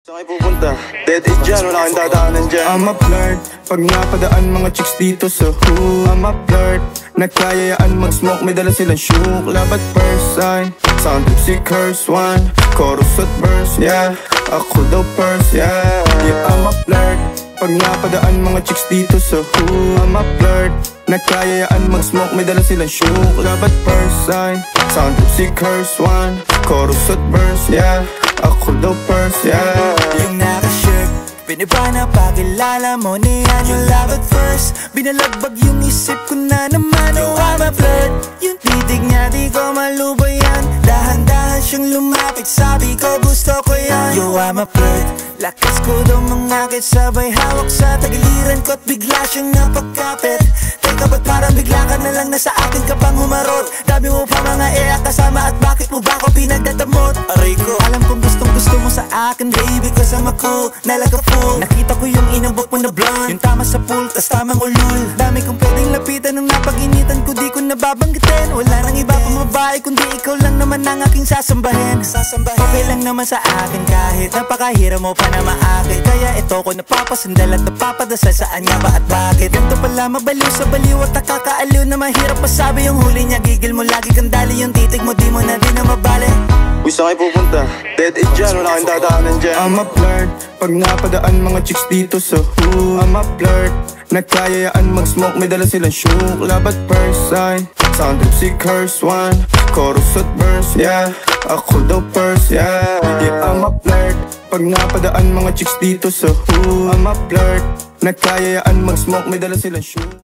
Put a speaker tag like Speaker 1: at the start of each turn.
Speaker 1: Saan kayo pupunta? Dead end dyan, wala kang dadaanan dyan.
Speaker 2: I'm a flirt, pag napadaan mga chicks dito sa who. I'm a flirt, nagkayayaan mag-smoke, may dala silang shook. Love at first sign, sound trip si curse one. Chorus at verse, yeah, ako daw first, yeah. Yeah, I'm a flirt, pag napadaan mga chicks dito sa who. I'm a flirt, nagkayayaan mag-smoke, may dala silang shook. Love at first sign, sound trip si curse one. Chorus at verse, yeah, ako daw first, yeah.
Speaker 3: Yung naka-shirt, piniba na pagkilala mo niyan. Yung love at first, binalagbag yung isip ko na naman. Oh, I'm a flirt, yung titig niya di ko malubay yan. Dahan-dahan siyang lumapit, sabi ko gusto ko yan. Yo, I'm a flirt, lakas ko daw mangakit, sabay hawak sa tagiliran ko at bigla siyang napagkapit. Teka, ba't parang bigla ka na lang nasa akin ka pang humarot? Dami mo pa mga kasama at bakit mo ba ako pinagdatamot? Aray ko, alam kong gusto mo sa akin, baby, cause I'm a cool, na like a fool. Nakita ko yung inabot mo na blonde, yung tama sa pool, tas tamang ulul. Dami kong pwedeng lapitan nung napag-initan ko, di ko nababanggitin. Wala nang iba pang babae, kundi ikaw lang naman ang aking sasambahin. Okay lang naman sa akin kahit napakahirap mo pa na maakit. Kaya ito ko napapasandal at napapadasal, saan nga ba at bakit? Ganito pala mabaliw sa baliw at nakakaaliw na mahirap masabi yung huli niya. Gigil mo lagi kang dali, yung titig mo di mo na din na mabali.
Speaker 1: Uy, saan kayo pupunta? Dead end dyan, wala kang dadaanan dyan.
Speaker 2: I'm a flirt, pag napadaan mga chicks dito sa who. I'm a flirt, nagkayayaan mag-smoke, may dala silang shook. Love at first sign, sound trip si curse one. Chorus at verse, yeah, ako daw first, yeah. Yeah, I'm a flirt, pag napadaan mga chicks dito sa who. I'm a flirt, nagkayayaan mag-smoke, may dala silang shook.